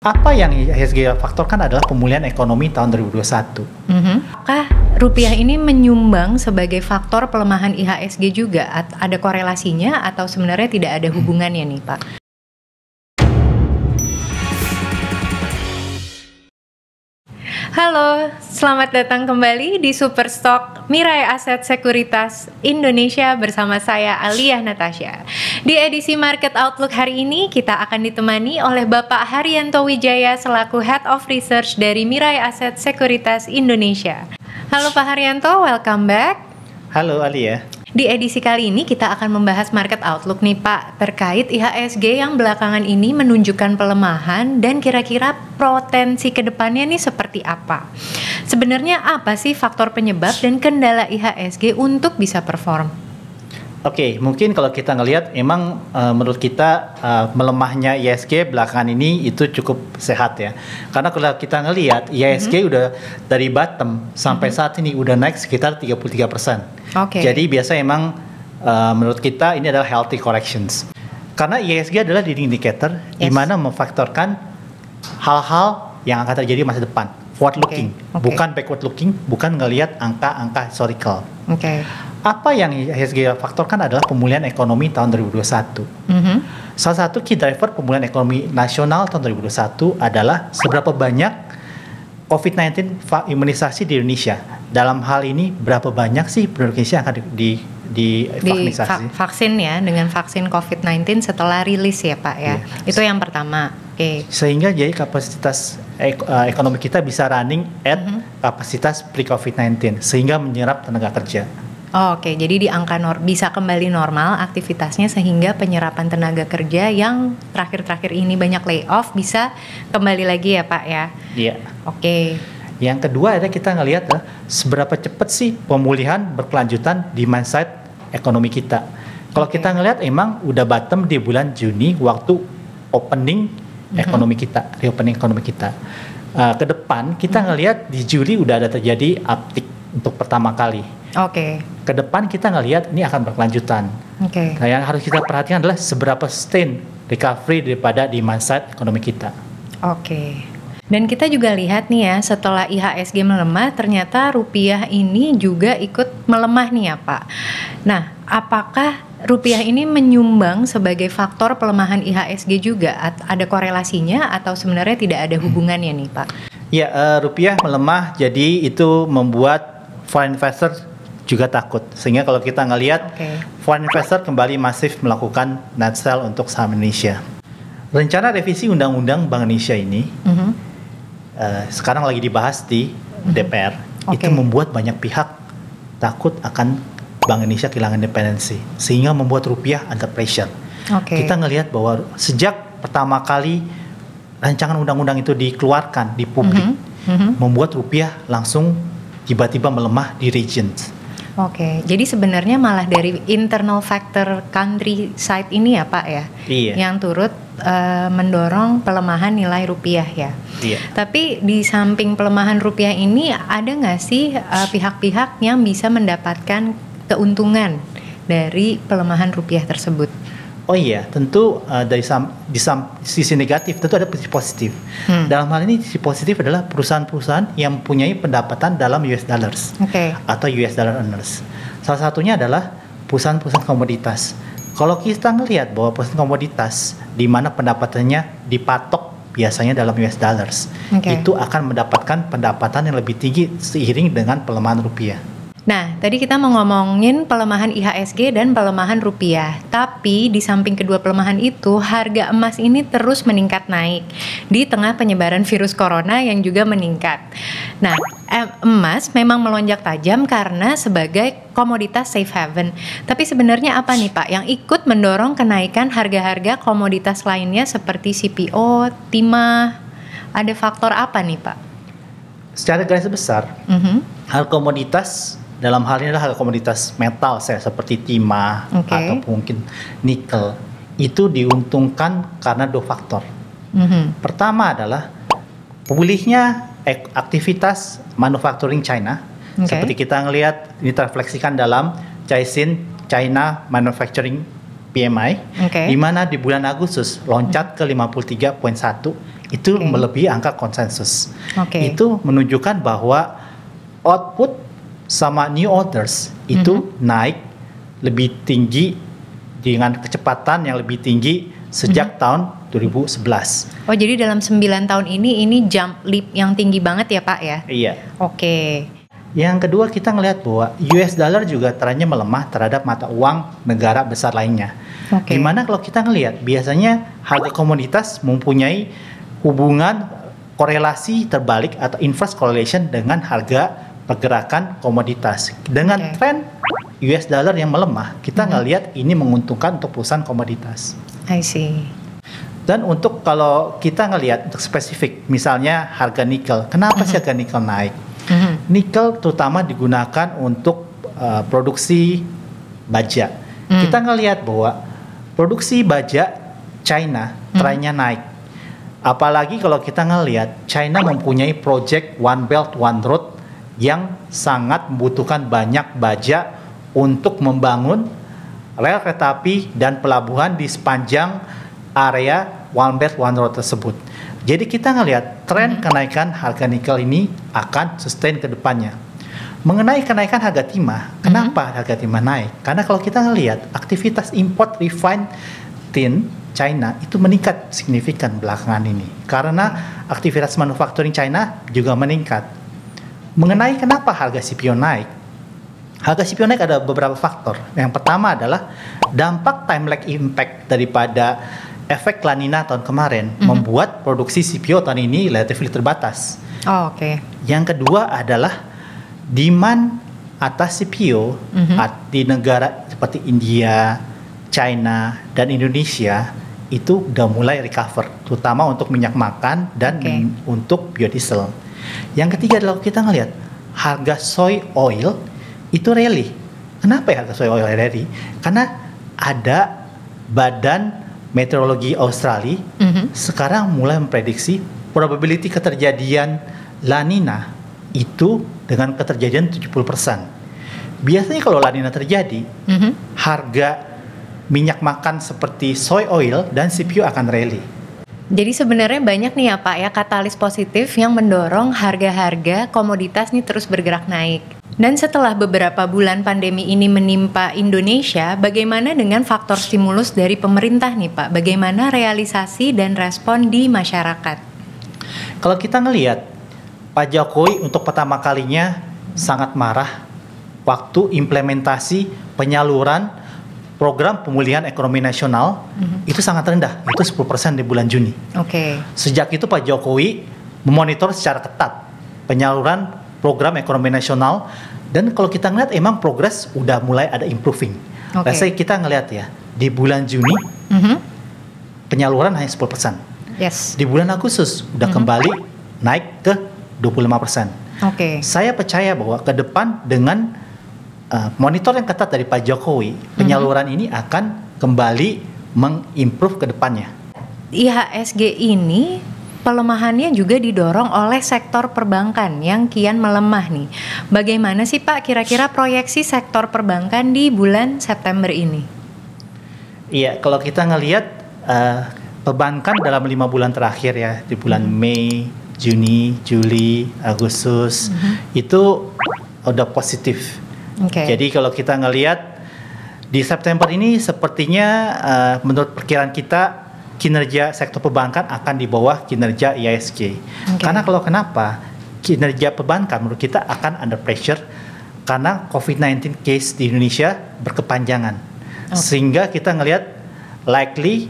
Apa yang IHSG faktorkan adalah pemulihan ekonomi tahun 2021. Apakah rupiah ini menyumbang sebagai faktor pelemahan IHSG juga? Ada korelasinya atau sebenarnya tidak ada hubungannya nih Pak? Halo, selamat datang kembali di Superstock Mirai Aset Sekuritas Indonesia bersama saya Alia Natasha. Di edisi Market Outlook hari ini kita akan ditemani oleh Bapak Haryanto Wijaya selaku Head of Research dari Mirai Aset Sekuritas Indonesia. Halo Pak Haryanto, welcome back. Halo Alia. Di edisi kali ini kita akan membahas market outlook nih Pak, terkait IHSG yang belakangan ini menunjukkan pelemahan dan kira-kira potensi kedepannya nih seperti apa. Sebenarnya apa sih faktor penyebab dan kendala IHSG untuk bisa perform? Oke, mungkin kalau kita ngelihat emang menurut kita melemahnya IHSG belakangan ini itu cukup sehat ya. Karena kalau kita ngelihat IHSG udah dari bottom sampai saat ini udah naik sekitar 33%. Oke. Jadi biasa emang menurut kita ini adalah healthy corrections. Karena IHSG adalah leading indicator di mana memfaktorkan hal-hal yang akan terjadi masa depan. Forward looking, bukan backward looking, bukan ngelihat angka-angka historical. Apa yang IHSG faktorkan adalah pemulihan ekonomi tahun 2021. Salah satu key driver pemulihan ekonomi nasional tahun 2021 adalah seberapa banyak COVID-19 imunisasi di Indonesia. Dalam hal ini berapa banyak sih penduduk Indonesia yang akan divaksinasi? Vaksin ya, dengan vaksin COVID-19 setelah rilis ya Pak ya. Itu yang pertama. Sehingga jadi kapasitas ekonomi kita bisa running at kapasitas pre-COVID-19 sehingga menyerap tenaga kerja. Jadi di angka bisa kembali normal aktivitasnya sehingga penyerapan tenaga kerja yang terakhir-terakhir ini banyak layoff bisa kembali lagi ya Pak ya. Iya. Yang kedua adalah kita ngelihat seberapa cepat sih pemulihan berkelanjutan demand side ekonomi kita. Kalau kita ngelihat emang udah bottom di bulan Juni waktu opening ekonomi kita, reopening ekonomi kita. Ke depan kita ngelihat di Juli udah ada terjadi uptick untuk pertama kali. Ke depan kita ngelihat ini akan berkelanjutan. Nah, yang harus kita perhatikan adalah seberapa sustain recovery daripada demand side ekonomi kita. Dan kita juga lihat nih ya, setelah IHSG melemah, ternyata rupiah ini juga ikut melemah nih ya Pak. Nah, apakah rupiah ini menyumbang sebagai faktor pelemahan IHSG juga? Ada korelasinya atau sebenarnya tidak ada hubungannya nih Pak? Ya, rupiah melemah, jadi itu membuat foreign investor juga takut. Sehingga kalau kita ngelihat foreign investor kembali masif melakukan net sell untuk saham Indonesia. Rencana revisi Undang-Undang Bank Indonesia ini sekarang lagi dibahas di DPR. Itu membuat banyak pihak takut akan Bank Indonesia kehilangan independensi, sehingga membuat rupiah under pressure. Kita ngelihat bahwa sejak pertama kali rancangan undang-undang itu dikeluarkan di publik, membuat rupiah langsung tiba-tiba melemah di regions. Jadi sebenarnya malah dari internal factor country side ini ya Pak ya, yang turut mendorong pelemahan nilai rupiah ya. Tapi di samping pelemahan rupiah ini ada nggak sih pihak-pihak yang bisa mendapatkan keuntungan dari pelemahan rupiah tersebut? Tentu dari sisi negatif tentu ada sisi positif. Dalam hal ini sisi positif adalah perusahaan-perusahaan yang mempunyai pendapatan dalam US dollars atau US dollar earners. Salah satunya adalah perusahaan-perusahaan komoditas. Kalau kita ngelihat bahwa perusahaan komoditas di mana pendapatannya dipatok biasanya dalam US dollars, itu akan mendapatkan pendapatan yang lebih tinggi seiring dengan pelemahan rupiah. Nah, tadi kita mau ngomongin pelemahan IHSG dan pelemahan rupiah. Tapi di samping kedua pelemahan itu, harga emas ini terus meningkat naik di tengah penyebaran virus corona yang juga meningkat. Nah, emas memang melonjak tajam karena sebagai komoditas safe haven. Tapi sebenarnya apa nih Pak yang ikut mendorong kenaikan harga-harga komoditas lainnya seperti CPO, timah? Ada faktor apa nih Pak? Secara garis besar, harga komoditas dalam hal ini adalah harga komoditas metal seperti timah atau mungkin nikel itu diuntungkan karena dua faktor. Pertama adalah pulihnya aktivitas manufacturing China. Seperti kita ngelihat ini terrefleksikan dalam Caixin China Manufacturing PMI, di mana di bulan Agustus loncat ke 53.1 itu melebihi angka konsensus. Okay. Itu menunjukkan bahwa output sama new orders itu naik lebih tinggi dengan kecepatan yang lebih tinggi sejak tahun 2011. Oh, jadi dalam 9 tahun ini jump leap yang tinggi banget ya Pak ya? Iya. Oke. Yang kedua, kita ngelihat bahwa US dollar juga trennya melemah terhadap mata uang negara besar lainnya. Dimana kalau kita ngelihat biasanya harga komoditas mempunyai hubungan korelasi terbalik atau inverse correlation dengan harga pergerakan komoditas. Dengan tren US dollar yang melemah, kita ngelihat ini menguntungkan untuk perusahaan komoditas. I see. Dan untuk kalau kita ngelihat untuk spesifik, misalnya harga nikel, kenapa sih harga nikel naik? Nikel terutama digunakan untuk produksi baja. Kita ngelihat bahwa produksi baja China trennya naik. Apalagi kalau kita ngelihat China mempunyai project One Belt One Road yang sangat membutuhkan banyak baja untuk membangun rel kereta api dan pelabuhan di sepanjang area One Belt One Road tersebut. Jadi kita ngelihat tren kenaikan harga nikel ini akan sustain ke depannya. Mengenai kenaikan harga timah, kenapa harga timah naik? Karena kalau kita ngelihat aktivitas import refined tin China itu meningkat signifikan belakangan ini. Karena aktivitas manufacturing China juga meningkat. Mengenai kenapa harga CPO naik? Harga CPO naik ada beberapa faktor. Yang pertama adalah dampak time lag impact daripada efek La Nina tahun kemarin membuat produksi CPO tahun ini relatively terbatas. Yang kedua adalah demand atas CPO di negara seperti India, China, dan Indonesia itu udah mulai recover, terutama untuk minyak makan dan untuk biodiesel. Yang ketiga adalah kita ngelihat harga soy oil itu rally. Kenapa ya harga soy oil rally? Karena ada Badan Meteorologi Australia sekarang mulai memprediksi probability keterjadian La Nina itu dengan keterjadian 70%. Biasanya kalau La Nina terjadi, harga minyak makan seperti soy oil dan CPO akan rally. Jadi sebenarnya banyak nih ya Pak ya katalis positif yang mendorong harga-harga komoditas nih terus bergerak naik. Dan setelah beberapa bulan pandemi ini menimpa Indonesia, bagaimana dengan faktor stimulus dari pemerintah nih Pak? Bagaimana realisasi dan respon di masyarakat? Kalau kita ngelihat Pak Jokowi untuk pertama kalinya sangat marah waktu implementasi penyaluran program pemulihan ekonomi nasional itu sangat rendah, itu 10% di bulan Juni. Sejak itu Pak Jokowi memonitor secara ketat penyaluran program ekonomi nasional, dan kalau kita ngeliat emang progres udah mulai ada improving. Saya kita ngeliat ya di bulan Juni penyaluran hanya 10%. Di bulan Agustus udah kembali naik ke 25%. Saya percaya bahwa ke depan dengan monitor yang ketat dari Pak Jokowi, penyaluran ini akan kembali mengimprove ke depannya. IHSG ini pelemahannya juga didorong oleh sektor perbankan yang kian melemah nih. Bagaimana sih Pak kira-kira proyeksi sektor perbankan di bulan September ini? Iya, kalau kita ngelihat perbankan dalam 5 bulan terakhir ya, di bulan Mei, Juni, Juli, Agustus itu udah positif. Jadi kalau kita ngelihat di September ini sepertinya menurut perkiraan kita kinerja sektor perbankan akan di bawah kinerja IHSG. Karena kalau kenapa kinerja perbankan menurut kita akan under pressure karena COVID-19 case di Indonesia berkepanjangan. Sehingga kita ngelihat likely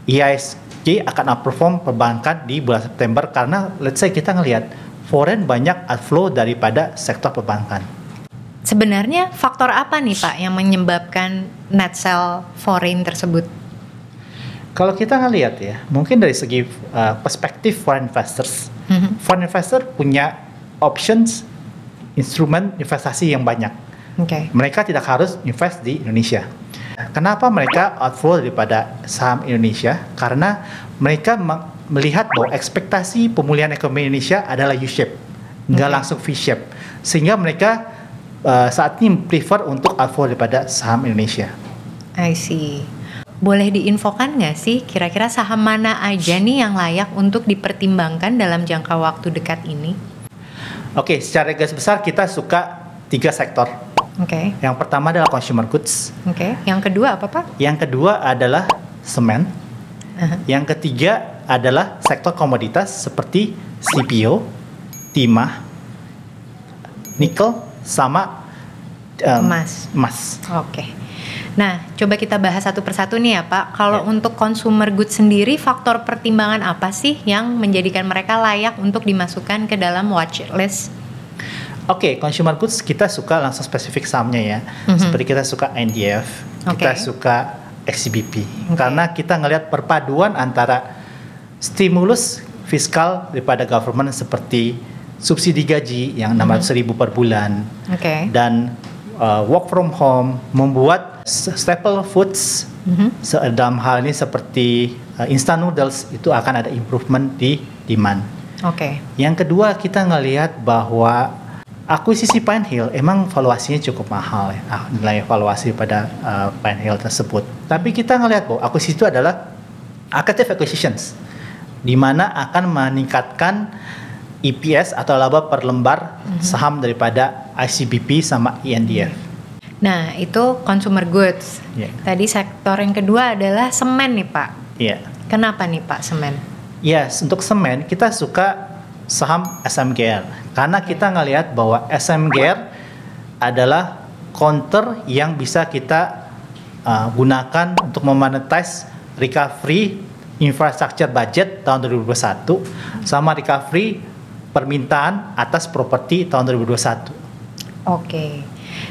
IHSG akan outperform perbankan di bulan September karena let's say kita ngelihat foreign banyak outflow daripada sektor perbankan. Sebenarnya faktor apa nih Pak yang menyebabkan net sell foreign tersebut? Kalau kita ngelihat ya, mungkin dari segi perspektif foreign investors, foreign investor punya options instrumen investasi yang banyak. Mereka tidak harus invest di Indonesia. Kenapa mereka outflow daripada saham Indonesia? Karena mereka melihat bahwa ekspektasi pemulihan ekonomi Indonesia adalah U-shape, nggak langsung V-shape, sehingga mereka saat ini prefer untuk outflow daripada saham Indonesia. I see. boleh diinfokan nggak sih kira-kira saham mana aja nih yang layak untuk dipertimbangkan dalam jangka waktu dekat ini? Oke, secara garis besar kita suka 3 sektor. Oke. Yang pertama adalah consumer goods. Oke. Yang kedua apa Pak? Yang kedua adalah semen. Yang ketiga adalah sektor komoditas seperti CPO, timah, nikel, sama emas. Oke. Nah, coba kita bahas satu persatu nih ya Pak. Kalau untuk consumer goods sendiri, faktor pertimbangan apa sih yang menjadikan mereka layak untuk dimasukkan ke dalam watch list? Oke, consumer goods kita suka langsung spesifik sahamnya ya. Seperti kita suka NDF, kita suka XCBP. Karena kita ngelihat perpaduan antara stimulus fiskal daripada government seperti subsidi gaji yang 600.000 per bulan, dan work from home membuat staple foods dalam hal ini seperti instant noodles itu akan ada improvement di demand. Yang kedua kita ngelihat bahwa akuisisi Pine Hill emang valuasinya cukup mahal ya, nilai valuasi pada Pine Hill tersebut. Tapi kita ngelihat bahwa akuisisi itu adalah accretive acquisitions, di mana akan meningkatkan EPS atau laba per lembar saham daripada ICBP sama INDF. Nah, itu consumer goods. Tadi sektor yang kedua adalah semen nih Pak. Kenapa nih Pak semen? Untuk semen kita suka saham SMGR karena kita ngelihat bahwa SMGR adalah counter yang bisa kita gunakan untuk memonetize recovery infrastructure budget tahun 2021 sama recovery permintaan atas properti tahun 2021.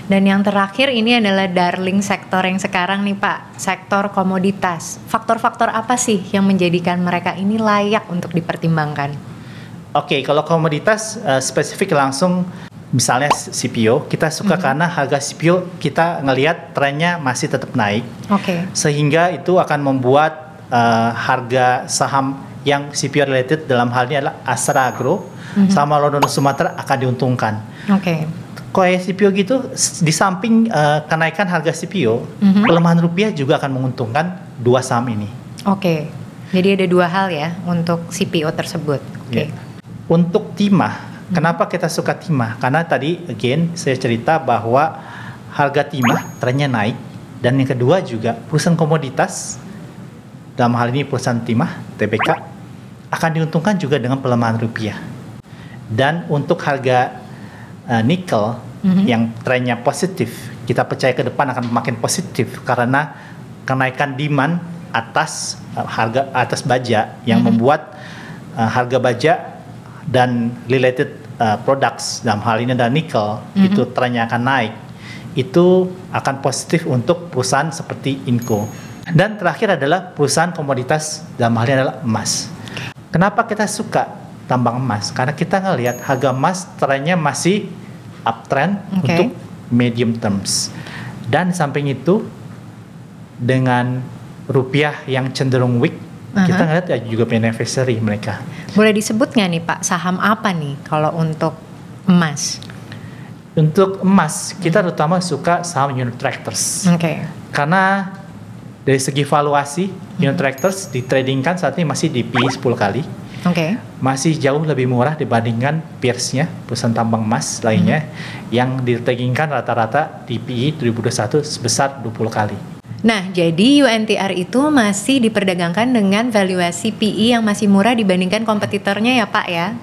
Dan yang terakhir ini adalah darling sektor yang sekarang nih Pak, sektor komoditas. Faktor-faktor apa sih yang menjadikan mereka ini layak untuk dipertimbangkan? Kalau komoditas spesifik langsung misalnya CPO, kita suka karena harga CPO kita ngelihat trennya masih tetap naik. Sehingga itu akan membuat harga saham yang CPO related dalam hal ini adalah Astra Agro sama London Sumatera akan diuntungkan. Kayak CPO gitu, di samping kenaikan harga CPO, pelemahan rupiah juga akan menguntungkan dua saham ini. Jadi ada dua hal ya untuk CPO tersebut. Untuk timah, kenapa kita suka timah? Karena tadi again saya cerita bahwa harga timah trennya naik, dan yang kedua juga perusahaan komoditas dalam hal ini perusahaan timah TBK akan diuntungkan juga dengan pelemahan rupiah. Dan untuk harga nikel yang trennya positif, kita percaya ke depan akan makin positif karena kenaikan demand atas harga atas baja yang membuat harga baja dan related products dalam hal ini adalah nikel itu trennya akan naik. Itu akan positif untuk perusahaan seperti Inco. Dan terakhir adalah perusahaan komoditas dalam hal ini adalah emas. Kenapa kita suka tambang emas? Karena kita ngelihat harga emas trennya masih uptrend untuk medium terms. Dan samping itu dengan rupiah yang cenderung weak, kita ngelihat juga beneficiary mereka. Boleh disebut nggak nih Pak, saham apa nih kalau untuk emas? Untuk emas, kita terutama suka saham Unit Tractors. Karena dari segi valuasi, Unit Tractors ditradingkan saat ini masih di PE 10 kali. Masih jauh lebih murah dibandingkan peersnya, perusahaan tambang emas lainnya yang ditradingkan rata-rata di PE 2021 sebesar 20 kali. Nah, jadi UNTR itu masih diperdagangkan dengan valuasi PE yang masih murah dibandingkan kompetitornya ya Pak ya?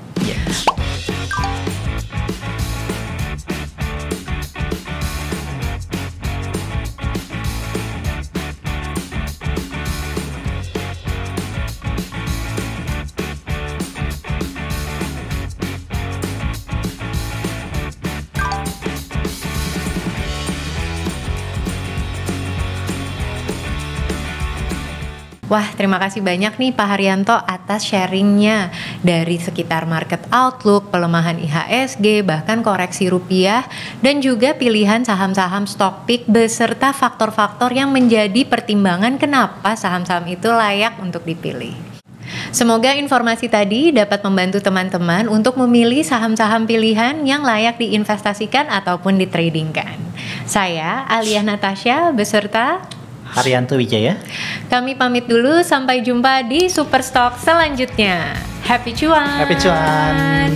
Wah, terima kasih banyak nih Pak Haryanto atas sharingnya dari sekitar market outlook, pelemahan IHSG, bahkan koreksi rupiah, dan juga pilihan saham-saham stock pick beserta faktor-faktor yang menjadi pertimbangan kenapa saham-saham itu layak untuk dipilih. Semoga informasi tadi dapat membantu teman-teman untuk memilih saham-saham pilihan yang layak diinvestasikan ataupun ditradingkan. Saya Alia Natasha beserta Haryanto Wijaya. Kami pamit dulu, sampai jumpa di Superstock selanjutnya. Happy cuan. Happy cuan.